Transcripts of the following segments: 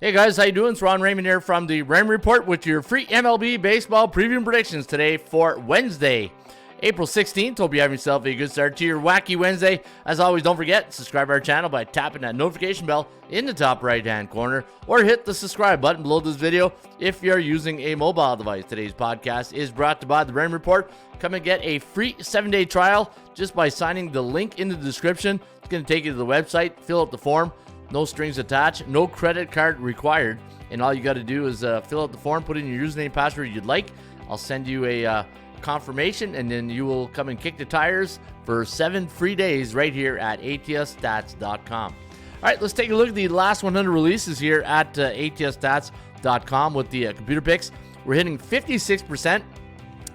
Hey guys, how you doing? It's Raymond here from the Raymond Report with your free MLB baseball preview and predictions today for Wednesday, April 16th. Hope you're having yourself a good start to your wacky Wednesday. As always, don't forget, subscribe to our channel by tapping that notification bell in the top right-hand corner or hit the subscribe button below this video if you're using a mobile device. Today's podcast is brought to you by the Raymond Report. Come and get a free 7-day trial just by signing the link in the description. It's going to take you to the website, fill out the form. No strings attached, no credit card required, and all you got to do is fill out the form, put in your username and password you'd like. I'll send you a confirmation, and then you will come and kick the tires for 7 free days right here at atsstats.com. All right, let's take a look at the last 100 releases here at atsstats.com with the computer picks. We're hitting 56%.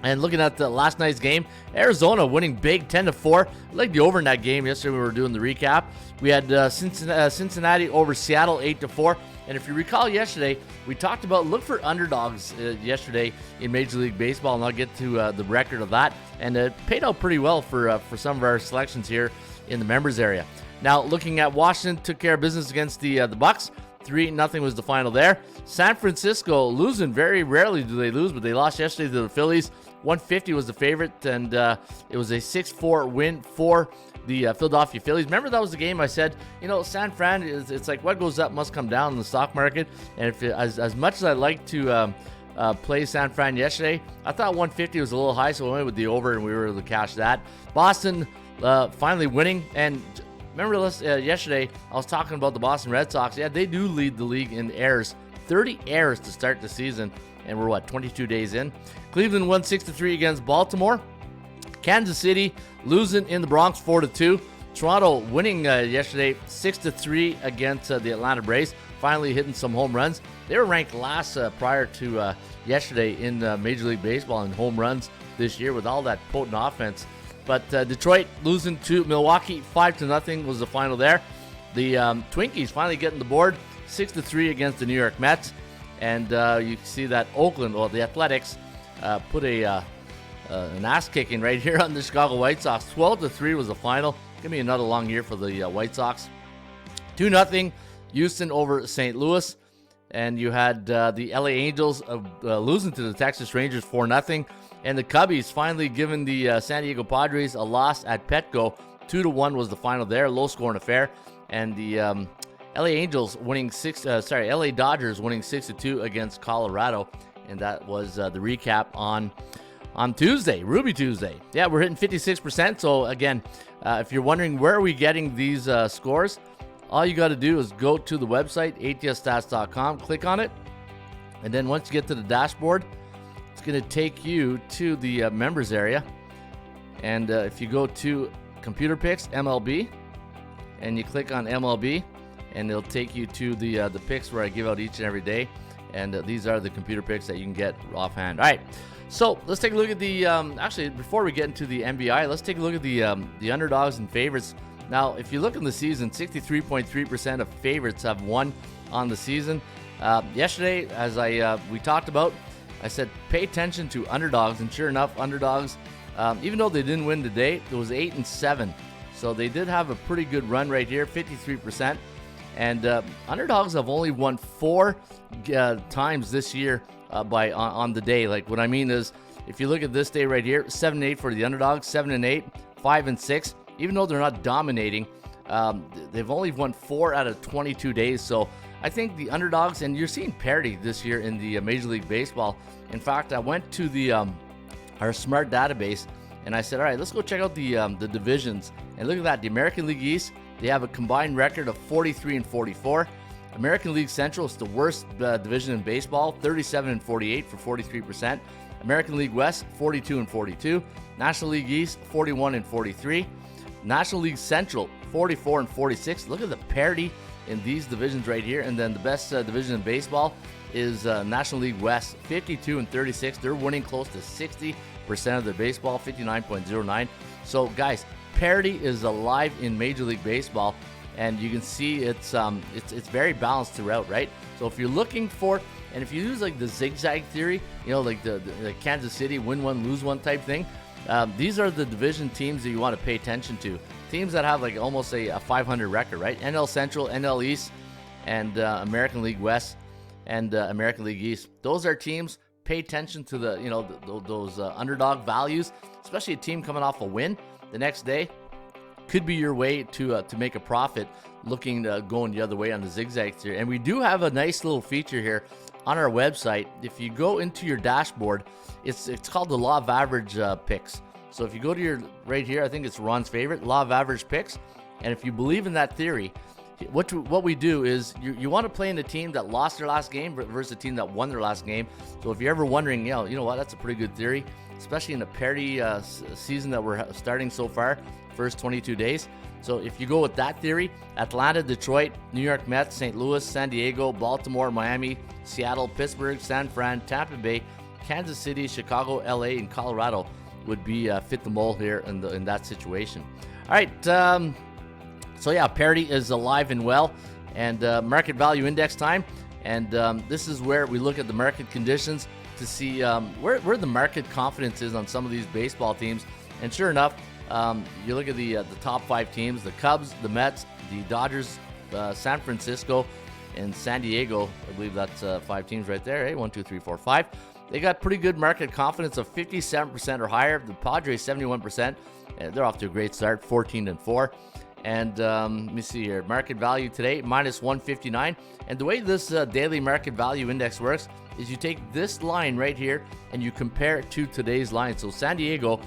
And looking at the last night's game, Arizona winning big 10-4. I like the over in that game. Yesterday we were doing the recap. We had Cincinnati over Seattle 8-4. And if you recall yesterday, we talked about look for underdogs yesterday in Major League Baseball, and I'll get to the record of that. And it paid out pretty well for some of our selections here in the members area. Now looking at Washington, took care of business against the Bucks. 3-0 was the final there. San Francisco losing. Very rarely do they lose, but they lost yesterday to the Phillies. 150 was the favorite, and it was a 6-4 win for the Philadelphia Phillies. Remember, that was the game I said, San Fran, it's like what goes up must come down in the stock market. And if as much as I like to play San Fran yesterday, I thought 150 was a little high, so we went with the over, and we were able to cash that. Boston finally winning, and remember yesterday, I was talking about the Boston Red Sox. Yeah, they do lead the league in errors. 30 errors to start the season, and we're, 22 days in? Cleveland won 6-3 against Baltimore. Kansas City losing in the Bronx 4-2. Toronto winning yesterday 6-3 against the Atlanta Braves, finally hitting some home runs. They were ranked last prior to yesterday in Major League Baseball in home runs this year with all that potent offense. But Detroit losing to Milwaukee 5-0 was the final there. The Twinkies finally getting the board 6-3 against the New York Mets. And you can see that Oakland, the Athletics, put an ass kicking right here on the Chicago White Sox. 12-3 was the final. Give me another long year for the White Sox. 2-0 Houston over St. Louis. And you had the LA Angels losing to the Texas Rangers 4-0. And the Cubbies finally giving the San Diego Padres a loss at Petco. 2-1 was the final there. Low scoring affair. And the LA Dodgers winning 6-2 against Colorado, and that was the recap on Tuesday, Ruby Tuesday. Yeah, we're hitting 56%. So again, if you're wondering where are we getting these scores, all you got to do is go to the website atsstats.com, click on it, and then once you get to the dashboard, it's going to take you to the members area. And if you go to Computer Picks MLB, and you click on MLB, and it'll take you to the picks where I give out each and every day. And these are the computer picks that you can get offhand. All right, so let's take a look at the actually, before we get into the MBI, let's take a look at the underdogs and favorites. Now, if you look in the season, 63.3% of favorites have won on the season. Yesterday, as we talked about, I said pay attention to underdogs, and sure enough, underdogs, even though they didn't win today, it was 8-7. So they did have a pretty good run right here, 53%. And underdogs have only won 4 times this year on the day. Like, what I mean is, if you look at this day right here, 7-8 for the underdogs, 7-8, 5-6. Even though they're not dominating, they've only won 4 out of 22 days. So I think the underdogs, and you're seeing parity this year in the Major League Baseball. In fact, I went to the our smart database, and I said, all right, let's go check out the divisions. And look at that, the American League East, they have a combined record of 43-44. American League Central is the worst division in baseball, 37-48 for 43%. American League West, 42-42. National League East, 41-43. National League Central, 44-46. Look at the parity in these divisions right here. And then the best division in baseball is National League West, 52-36. They're winning close to 60% of their baseball, 59.09. So guys, parity is alive in Major League Baseball, and you can see it's very balanced throughout, right? So if you're looking for, and if you use like the zigzag theory, like the Kansas City win one, lose one type thing, these are the division teams that you want to pay attention to. Teams that have like almost a 500 record, right? NL Central, NL East, and American League West and American League East. Those are teams. Pay attention to those underdog values, especially a team coming off a win the next day. Could be your way to make a profit, looking going the other way on the zigzags here. And we do have a nice little feature here on our website. If you go into your dashboard, it's called the Law of Average picks. So if you go to your right here, I think it's Ron's favorite, Law of Average picks. And if you believe in that theory, what we do is you want to play in a team that lost their last game versus a team that won their last game. So if you're ever wondering, you know what, that's a pretty good theory, especially in the parity season that we're starting so far, first 22 days. So if you go with that theory, Atlanta, Detroit, New York Mets, St. Louis, San Diego, Baltimore, Miami, Seattle, Pittsburgh, San Fran, Tampa Bay, Kansas City, Chicago, LA, and Colorado would be fit the mold here in that situation. All right. So yeah, parity is alive and well, and market value index time. And this is where we look at the market conditions to see where the market confidence is on some of these baseball teams. And sure enough, you look at the top 5 teams: the Cubs, the Mets, the Dodgers, San Francisco, and San Diego. I believe that's 5 teams right there. Hey, 1, 2, 3, 4, 5. They got pretty good market confidence of 57% or higher. The Padres 71%. They're off to a great start, 14-4. And let me see here. Market value today, minus 159. And the way this daily market value index works is you take this line right here and you compare it to today's line. So San Diego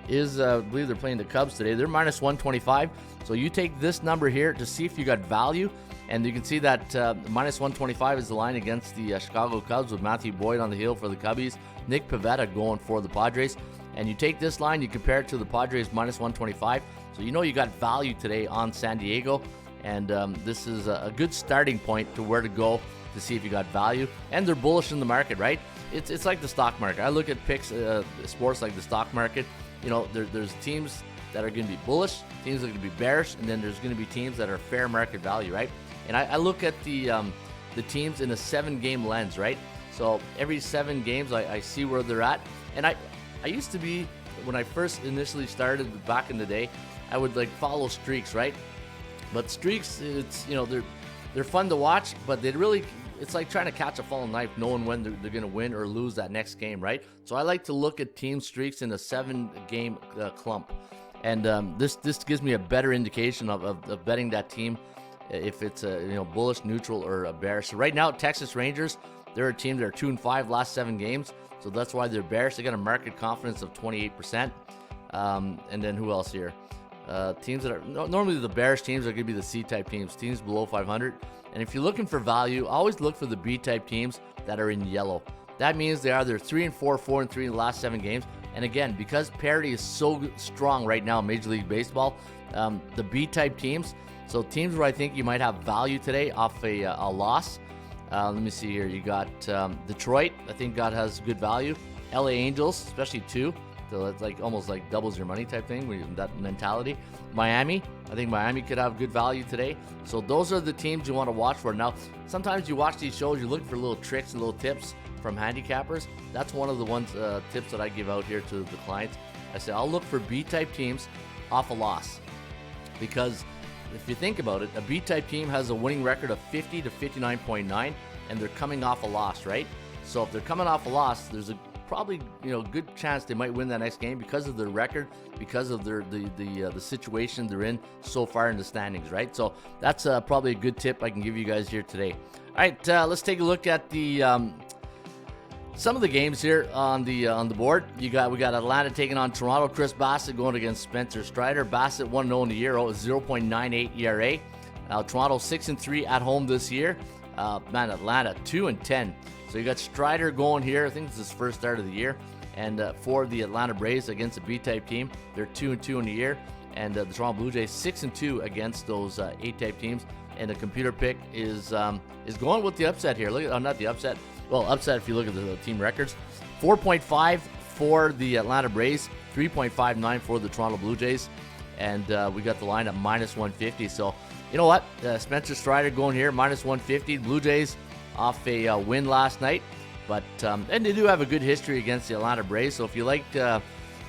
is, I believe they're playing the Cubs today. They're minus 125. So you take this number here to see if you got value. And you can see that minus 125 is the line against the Chicago Cubs with Matthew Boyd on the hill for the Cubbies. Nick Pivetta going for the Padres. And you take this line, you compare it to the Padres minus 125. So you know you got value today on San Diego, and this is a good starting point to where to go to see if you got value. And they're bullish in the market, right? It's like the stock market. I look at picks, sports like the stock market. You know, there's teams that are going to be bullish, teams that are going to be bearish, and then there's going to be teams that are fair market value, right? And I look at the teams in a 7-game lens, right? So every 7 games, I see where they're at. And I used to be, when I first initially started back in the day, I would like follow streaks, right? But streaks, it's, they're fun to watch, but it's like trying to catch a falling knife, knowing when they're going to win or lose that next game, right? So I like to look at team streaks in a 7-game clump, and this gives me a better indication of betting that team if it's a bullish, neutral, or a bearish. So right now, Texas Rangers, they're a team that are 2-5 last 7 games, so that's why they're bearish. They got a market confidence of 28%, and then who else here? Teams that are normally the bearish teams are going to be the C-type teams below 500. And if you're looking for value, always look for the B-type teams that are in yellow. That means they are either 3-4, 4-3 in the last 7 games. And again, because parity is so strong right now in Major League Baseball, the B-type teams, so teams where I think you might have value today off a loss. Let me see here. You got Detroit. I think God has good value. LA Angels, especially 2. So it's like almost like doubles your money type thing, that mentality. Miami, I think Miami could have good value today. So those are the teams you want to watch for. Now, sometimes you watch these shows, you're looking for little tricks and little tips from handicappers. That's one of the tips that I give out here to the clients. I say I'll look for B-type teams off a loss, because if you think about it, a B-type team has a winning record of 50 to 59.9, and they're coming off a loss, right? So if they're coming off a loss, there's a probably good chance they might win that next game because of their record, because of the situation they're in so far in the standings, right? So that's probably a good tip I can give you guys here today. All right, let's take a look at the some of the games here on the board. We got Atlanta taking on Toronto. Chris Bassett going against Spencer Strider. Bassett 1-0 in the year, 0.98 ERA. Toronto 6-3 at home this year. Atlanta 2-10. So you got Strider going here. I think this is his first start of the year. And for the Atlanta Braves against a B-type team, they're 2-2 in the year. And the Toronto Blue Jays 6-2 against those A-type teams. And the computer pick is going with the upset here. Look at not the upset. Well, upset if you look at the team records. 4.5 for the Atlanta Braves, 3.59 for the Toronto Blue Jays. And we got the line at minus 150. So you know what? Spencer Strider going here, minus 150. Blue Jays off a win last night, but and they do have a good history against the Atlanta Braves. So if you like, the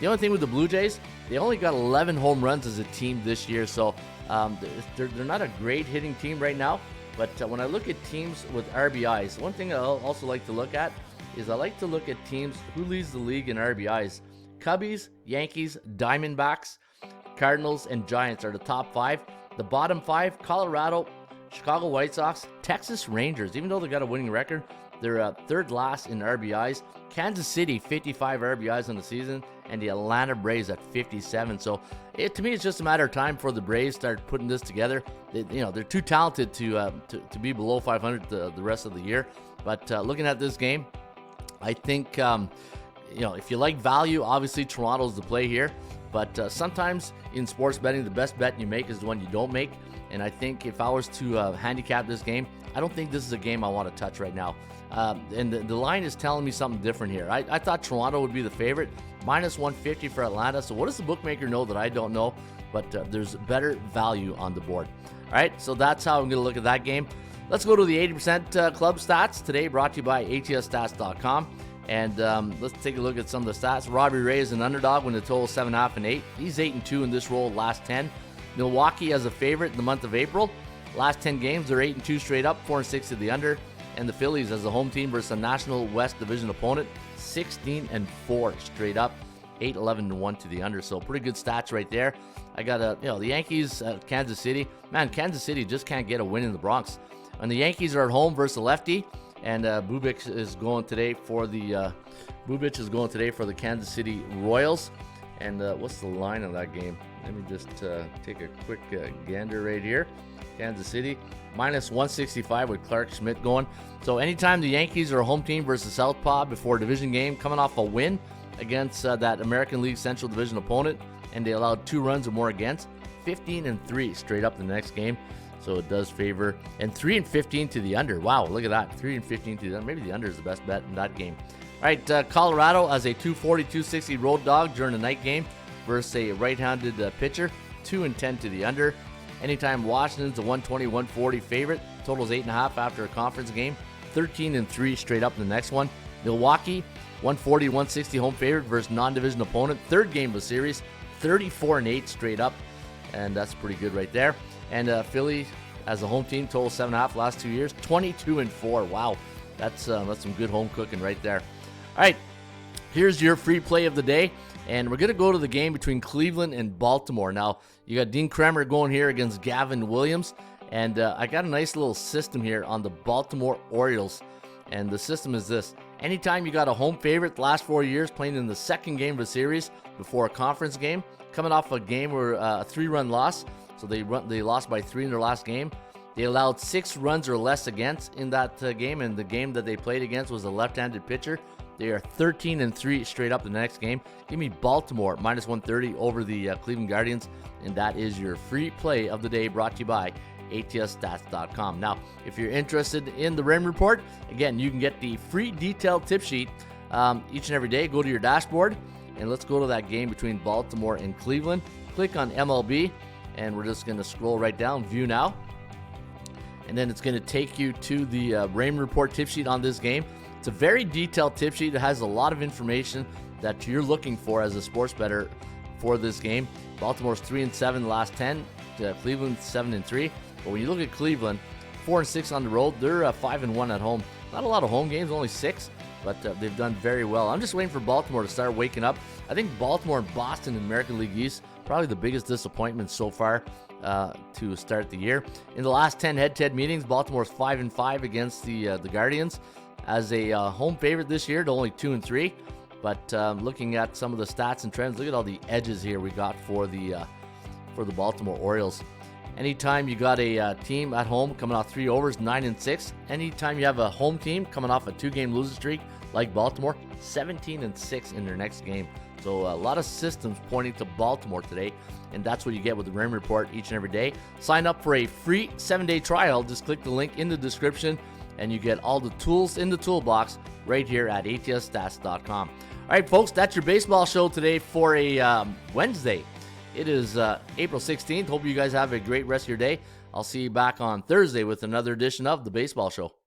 only thing with the Blue Jays, they only got 11 home runs as a team this year. So they're not a great hitting team right now, But when I look at teams with RBIs, one thing I also like to look at is I like to look at teams who leads the league in RBIs. Cubbies, Yankees, Diamondbacks, Cardinals, and Giants are the top 5. The bottom 5, Colorado, Chicago White Sox, Texas Rangers. Even though they got a winning record, they're third last in RBIs. Kansas City, 55 RBIs on the season, and the Atlanta Braves at 57. So to me, it's just a matter of time before the Braves start putting this together. They're too talented to be below 500 the rest of the year. But looking at this game, I think if you like value, obviously Toronto's the play here. But sometimes in sports betting, the best bet you make is the one you don't make. And I think if I was to handicap this game, I don't think this is a game I want to touch right now. And the line is telling me something different here. I thought Toronto would be the favorite, minus 150 for Atlanta. So what does the bookmaker know that I don't know? But there's better value on the board. All right, so that's how I'm going to look at that game. Let's go to the 80% club stats today, brought to you by atsstats.com. And let's take a look at some of the stats. Robbie Ray is an underdog when the total is 7.5 and 8. He's 8-2 in this role last 10. Milwaukee as a favorite in the month of April. Last 10 games, they're 8-2 straight up, 4-6 to the under. And the Phillies as a home team versus a National West Division opponent, 16-4 straight up, 8-11-1 to the under. So pretty good stats right there. I got the Yankees, Kansas City. Man, Kansas City just can't get a win in the Bronx. And the Yankees are at home versus a lefty. And Bubic is going today for the Kansas City Royals. And what's the line on that game? Let me just take a quick gander right here. Kansas City minus 165 with Clark Schmidt going. So anytime the Yankees are a home team versus Southpaw before a division game, coming off a win against that American League Central Division opponent, and they allowed 2 runs or more against, 15-3 straight up the next game. So it does favor, and 3-15 to the under. Wow, look at that, 3-15 to the under. Maybe the under is the best bet in that game. All right, Colorado as a 240-260 road dog during the night game versus a right-handed pitcher, 2-10 to the under. Anytime Washington's a 120-140 favorite, totals 8.5 after a conference game, 13-3 straight up in the next one. Milwaukee, 140-160 home favorite versus non-division opponent, third game of the series, 34-8 straight up, and that's pretty good right there. And Philly as a home team, total 7.5 last 2 years, 22-4. Wow, that's some good home cooking right there. All right, here's your free play of the day, and we're going to go to the game between Cleveland and Baltimore. Now, you got Dean Kremer going here against Gavin Williams, and I got a nice little system here on the Baltimore Orioles, and the system is this. Anytime you got a home favorite the last 4 years playing in the second game of a series before a conference game, coming off a game where a 3-run loss, so they lost by 3 in their last game. They allowed 6 runs or less against in that game, and the game that they played against was a left-handed pitcher. They are 13-3 straight up the next game. Give me Baltimore minus 130 over the Cleveland Guardians, and that is your free play of the day, brought to you by atsstats.com. Now, if you're interested in the Raymond Report, again, you can get the free detailed tip sheet each and every day. Go to your dashboard, and let's go to that game between Baltimore and Cleveland. Click on MLB, and we're just going to scroll right down, view now, and then it's going to take you to the Raymond Report tip sheet on this game. It's a very detailed tip sheet. It has a lot of information that you're looking for as a sports bettor for this game. Baltimore's 3-7 the last 10. Cleveland 7-3. But when you look at Cleveland, 4-6 on the road. They're 5-1 at home. Not a lot of home games, only 6, but they've done very well. I'm just waiting for Baltimore to start waking up. I think Baltimore and Boston in American League East probably the biggest disappointment so far to start the year. In the last 10 head-to-head meetings, Baltimore's 5-5 against the Guardians. As a home favorite this year, to only 2-3. But looking at some of the stats and trends, look at all the edges here we got for the Baltimore Orioles. Anytime you got a team at home coming off 3 overs, 9-6. Anytime you have a home team coming off a 2-game losing streak like Baltimore, 17-6 in their next game. So a lot of systems pointing to Baltimore today, and that's what you get with the Raymond Report each and every day. Sign up for a free 7-day trial. Just click the link in the description, and you get all the tools in the toolbox right here at atsstats.com. All right, folks, that's your baseball show today for a Wednesday. It is April 16th. Hope you guys have a great rest of your day. I'll see you back on Thursday with another edition of the Baseball Show.